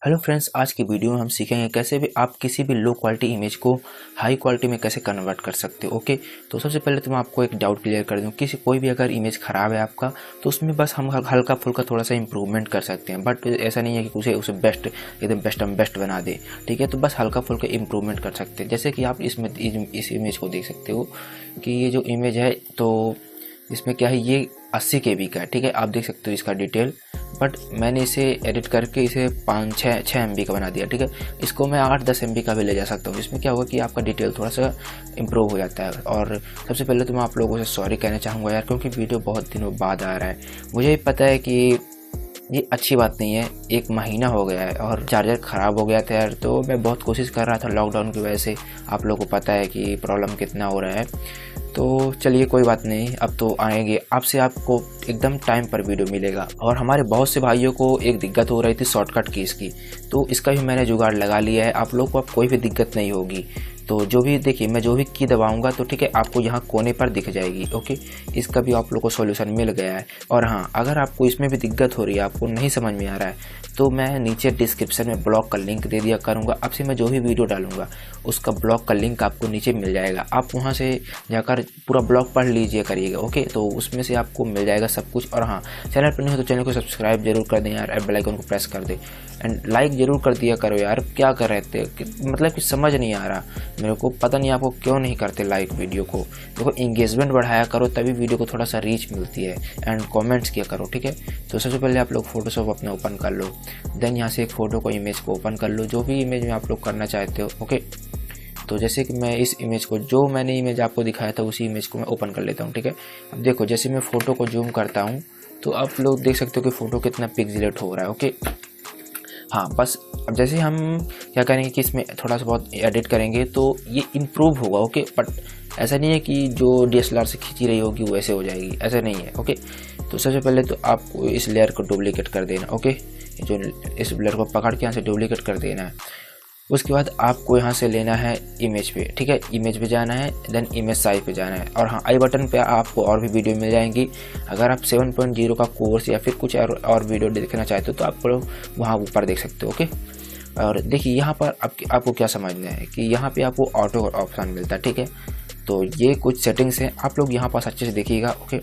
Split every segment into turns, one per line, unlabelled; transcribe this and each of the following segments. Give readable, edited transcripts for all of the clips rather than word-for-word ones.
Hello friends, आज की video में हम सीखेंगे कैसे भी आप किसी भी लो क्वालिटी इमेज को हाई क्वालिटी में कैसे कन्वर्ट कर सकते हो। ओके, तो सबसे पहले तो मैं आपको एक डाउट क्लियर कर दूं, किसी कोई भी अगर इमेज ख़राब है आपका तो उसमें बस हम हल्का फुल्का थोड़ा सा इंप्रूवमेंट कर सकते हैं, बट ऐसा नहीं है कि उसे बेस्ट एकदम बेस्ट बना दे। ठीक है, तो बस हल्का फुल्का इंप्रूवमेंट कर सकते हैं। जैसे कि आप इसमें इस इमेज को देख सकते हो कि ये जो इमेज है तो इसमें क्या है, ये 80 KB का है। ठीक है, आप देख सकते हो इसका डिटेल, बट मैंने इसे एडिट करके इसे 5-6 MB का बना दिया। ठीक है, इसको मैं 8-10 MB का भी ले जा सकता हूँ। इसमें क्या होगा कि आपका डिटेल थोड़ा सा इम्प्रूव हो जाता है। और सबसे पहले तो मैं आप लोगों से सॉरी कहना चाहूँगा यार, क्योंकि वीडियो बहुत दिनों बाद आ रहा है। मुझे पता है कि ये अच्छी बात नहीं है, 1 महीना हो गया है और चार्जर ख़राब हो गया था यार, तो मैं बहुत कोशिश कर रहा था लॉकडाउन की वजह से। आप लोगों को पता है कि प्रॉब्लम कितना हो रहा है, तो चलिए कोई बात नहीं, अब तो आएंगे आपसे, आपको एकदम टाइम पर वीडियो मिलेगा। और हमारे बहुत से भाइयों को एक दिक्कत हो रही थी शॉर्टकट कीज़ की, तो इसका भी मैंने जुगाड़ लगा लिया है। आप लोग को अब कोई भी दिक्कत नहीं होगी। तो जो भी देखिए, मैं जो भी की दबाऊंगा तो ठीक है, आपको यहाँ कोने पर दिख जाएगी। ओके, इसका भी आप लोग को सॉल्यूशन मिल गया है। और हाँ, अगर आपको इसमें भी दिक्कत हो रही है, आपको नहीं समझ में आ रहा है, तो मैं नीचे डिस्क्रिप्शन में ब्लॉग का लिंक दे दिया करूँगा। अब से मैं जो भी वीडियो डालूंगा उसका ब्लॉग का लिंक आपको नीचे मिल जाएगा। आप वहाँ से जाकर पूरा ब्लॉग पढ़ लीजिए करिएगा। ओके, तो उसमें से आपको मिल जाएगा सब कुछ। और हाँ, चैनल पर नहीं हो तो चैनल को सब्सक्राइब जरूर कर दें यार, बेल आइकन को प्रेस कर दें एंड लाइक जरूर कर दिया करो यार। क्या कर रहे थे मतलब कि समझ नहीं आ रहा मेरे को, पता नहीं आपको क्यों नहीं करते लाइक वीडियो को। देखो, इंगेजमेंट बढ़ाया करो, तभी वीडियो को थोड़ा सा रीच मिलती है। एंड कमेंट्स किया करो। ठीक है, तो सबसे पहले आप लोग फोटोशॉप अपना ओपन कर लो, देन यहाँ से एक फ़ोटो को इमेज को ओपन कर लो, जो भी इमेज में आप लोग करना चाहते हो। ओके, तो जैसे कि मैं इस इमेज को, जो मैंने इमेज आपको दिखाया था उसी इमेज को मैं ओपन कर लेता हूँ। ठीक है, अब देखो जैसे मैं फ़ोटो को जूम करता हूँ तो आप लोग देख सकते हो कि फ़ोटो कितना पिक्सेलेट हो रहा है। ओके, हाँ बस अब जैसे हम क्या करेंगे कि इसमें थोड़ा सा बहुत एडिट करेंगे तो ये इम्प्रूव होगा। ओके, बट ऐसा नहीं है कि जो DSLR से खींची रही होगी वैसे हो जाएगी, ऐसा नहीं है। ओके, तो सबसे पहले तो आपको इस लेयर को डुप्लीकेट कर देना। ओके, जो इस लेयर को पकड़ के यहाँ से डुप्लीकेट कर देना है। उसके बाद आपको यहाँ से लेना है इमेज पे। ठीक है, इमेज पे जाना है, देन इमेज साइज पे जाना है। और हाँ, आई बटन पे आपको और भी वीडियो मिल जाएंगी। अगर आप 7.0 का कोर्स या फिर कुछ और वीडियो देखना चाहते हो तो आप वहाँ ऊपर देख सकते हो। ओके, और देखिए यहाँ पर आपको क्या समझना है कि यहाँ पे आपको ऑटो ऑप्शन मिलता है। ठीक है, तो ये कुछ सेटिंग्स हैं, आप लोग यहाँ पास अच्छे से देखिएगा। ओके,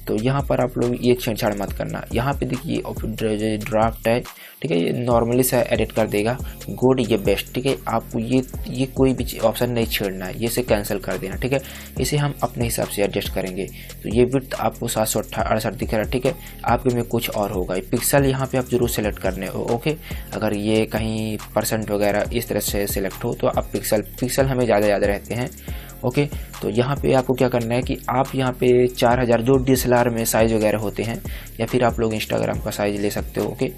तो यहाँ पर आप लोग ये छेड़छाड़ मत करना। यहाँ पे देखिए ड्राफ्ट है। ठीक है, ये नॉर्मली से एडिट कर देगा, गुड ये बेस्ट। ठीक है, आपको ये कोई भी ऑप्शन नहीं छेड़ना है, ये से कैंसिल कर देना। ठीक है, इसे हम अपने हिसाब से एडजस्ट करेंगे। तो ये विड्थ आपको 768 दिख रहा है। ठीक है, आपके में कुछ और होगा। पिक्सल यहाँ पे आप जरूर सेलेक्ट करने हो। ओके, अगर ये कहीं % वगैरह इस तरह से सिलेक्ट हो तो आप पिक्सल हमें ज़्यादा रहते हैं। ओके, तो यहाँ पे आपको क्या करना है कि आप यहाँ पे 4000 जो DSLR में साइज़ वगैरह होते हैं, या फिर आप लोग इंस्टाग्राम का साइज़ ले सकते हो। ओके,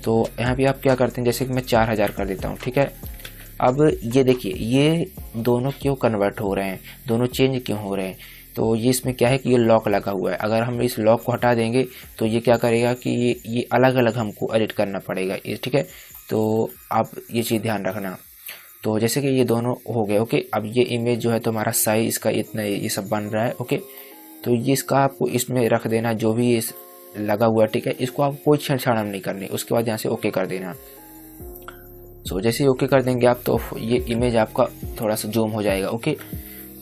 तो यहाँ पे आप क्या करते हैं, जैसे कि मैं 4000 कर देता हूँ। ठीक है, अब ये देखिए ये दोनों क्यों कन्वर्ट हो रहे हैं, दोनों चेंज क्यों हो रहे हैं। तो ये इसमें क्या है कि ये लॉक लगा हुआ है। अगर हम इस लॉक को हटा देंगे तो ये क्या करेगा कि ये अलग अलग हमको एडिट करना पड़ेगा। ठीक है, तो आप ये चीज़ ध्यान रखना। तो जैसे कि ये दोनों हो गए। ओके, अब ये इमेज जो है तो हमारा साइज इसका इतना ये सब बन रहा है। ओके, तो ये इसका आपको इसमें रख देना जो भी इस लगा हुआ है। ठीक है, इसको आपको कोई छेड़छाड़ नहीं करनी। उसके बाद यहाँ से ओके कर देना। सो जैसे ही ओके कर देंगे आप तो ये इमेज आपका थोड़ा सा जूम हो जाएगा। ओके,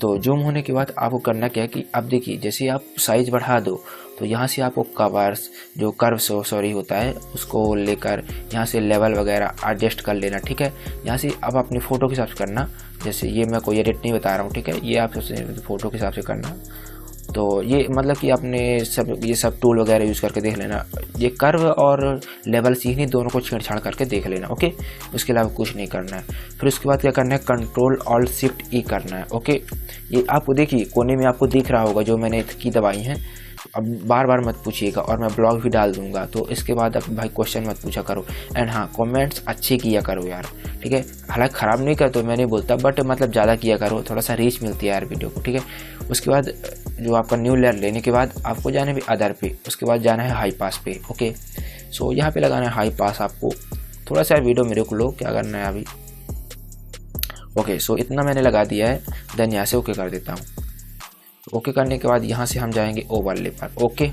तो जूम होने के बाद आपको करना क्या है कि अब देखिए जैसे आप साइज़ बढ़ा दो तो यहाँ से आपको कर्व होता है, उसको लेकर यहाँ से लेवल वगैरह एडजस्ट कर लेना। ठीक है, यहाँ से अब अपनी फ़ोटो के हिसाब से करना। जैसे ये मैं कोई एडिट नहीं बता रहा हूँ। ठीक है, ये आप सबसे फ़ोटो के हिसाब से करना। तो ये मतलब कि आपने ये सब टूल वगैरह यूज़ करके देख लेना। ये कर्व और लेवल सीखनी दोनों को छेड़छाड़ करके देख लेना। ओके, उसके अलावा कुछ नहीं करना है। फिर उसके बाद क्या करना है, Ctrl+Alt+Shift+E करना है। ओके, ये आपको देखिए कोने में आपको दिख रहा होगा जो मैंने की दबाई हैं। अब बार बार मत पूछिएगा, और मैं ब्लॉग भी डाल दूंगा, तो इसके बाद अब भाई क्वेश्चन मत पूछा करो। एंड हाँ, कमेंट्स अच्छे किया करो यार। ठीक है, हालांकि ख़राब नहीं कर तो मैं नहीं बोलता, बट मतलब ज़्यादा किया करो, थोड़ा सा रीच मिलती है यार वीडियो को। ठीक है, उसके बाद जो आपका न्यू लेयर लेने के बाद आपको जाना है अदर पे, उसके बाद जाना है हाई पास पे। ओके, सो यहाँ पे लगाना है हाई पास। आपको थोड़ा सा वीडियो मेरे को लो, क्या करना है अभी। ओके, सो इतना मैंने लगा दिया है, देन यहाँ से ओके कर देता हूँ। ओके करने के बाद यहाँ से हम जाएंगे ओवरले पर। ओके,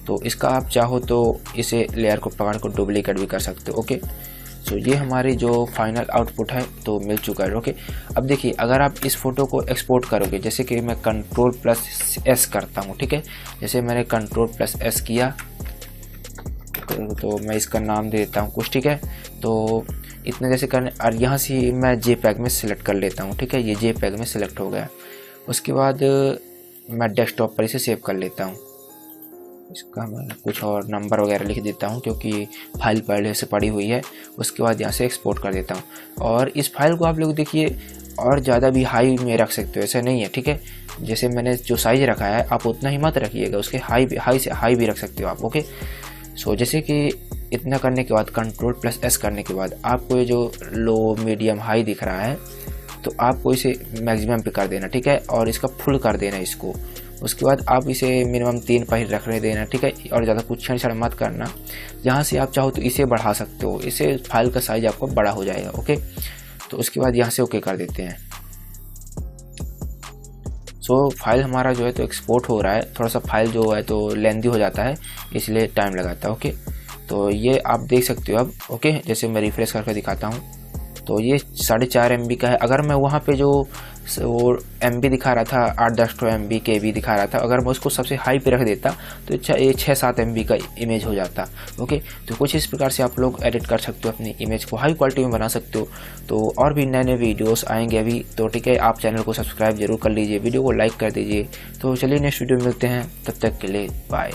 तो इसका आप चाहो तो इसे लेयर को पकड़ कर डुप्लीकेट भी कर सकते हो। ओके, सो ये हमारी जो फाइनल आउटपुट है तो मिल चुका है। ओके, अब देखिए अगर आप इस फ़ोटो को एक्सपोर्ट करोगे, जैसे कि मैं Ctrl+S करता हूँ, ठीक है, जैसे मैंने Ctrl+S किया तो मैं इसका नाम दे देता हूँ कुछ, ठीक है। तो इतना जैसे करने, और यहाँ से मैं JPEG में सिलेक्ट कर लेता हूँ, ठीक है, ये JPEG में सिलेक्ट हो गया। उसके बाद मैं डेस्कटॉप पर इसे सेव कर लेता हूँ। इसका मैं कुछ और नंबर वगैरह लिख देता हूँ क्योंकि फाइल पहले से पड़ी हुई है। उसके बाद यहाँ से एक्सपोर्ट कर देता हूँ। और इस फाइल को आप लोग देखिए और ज़्यादा भी हाई में रख सकते हो, ऐसा नहीं है, ठीक है। जैसे मैंने जो साइज़ रखा है आप उतना ही मत रखिएगा, उसके हाई से हाई भी रख सकते हो आप। ओके, सो जैसे कि इतना करने के बाद Ctrl+S करने के बाद आपको ये जो लो मीडियम हाई दिख रहा है तो आपको इसे मैक्सिमम पे कर देना, ठीक है, और इसका फुल कर देना इसको। उसके बाद आप इसे मिनिमम 3 पर रखने देना, ठीक है, और ज़्यादा कुछ छेड़छाड़ मत करना। यहाँ से आप चाहो तो इसे बढ़ा सकते हो, इससे फाइल का साइज आपको बड़ा हो जाएगा। ओके, तो उसके बाद यहाँ से ओके कर देते हैं। सो फाइल हमारा जो है तो एक्सपोर्ट हो रहा है। थोड़ा सा फाइल जो है तो लेंदी हो जाता है, इसलिए टाइम लगाता है। ओके, तो ये आप देख सकते हो अब। ओके, जैसे मैं रिफ्रेश करके दिखाता हूँ तो ये 4.5 MB का है। अगर मैं वहाँ पे जो वो MB दिखा रहा था 8-10 MB KB दिखा रहा था, अगर मैं उसको सबसे हाई पे रख देता तो ये 6-7 MB का इमेज हो जाता। ओके, तो कुछ इस प्रकार से आप लोग एडिट कर सकते हो, अपनी इमेज को हाई क्वालिटी में बना सकते हो। तो और भी नए नए वीडियोस आएंगे अभी, तो ठीक है, आप चैनल को सब्सक्राइब जरूर कर लीजिए, वीडियो को लाइक कर दीजिए। तो चलिए नेक्स्ट वीडियो में मिलते हैं, तब तक के लिए बाय।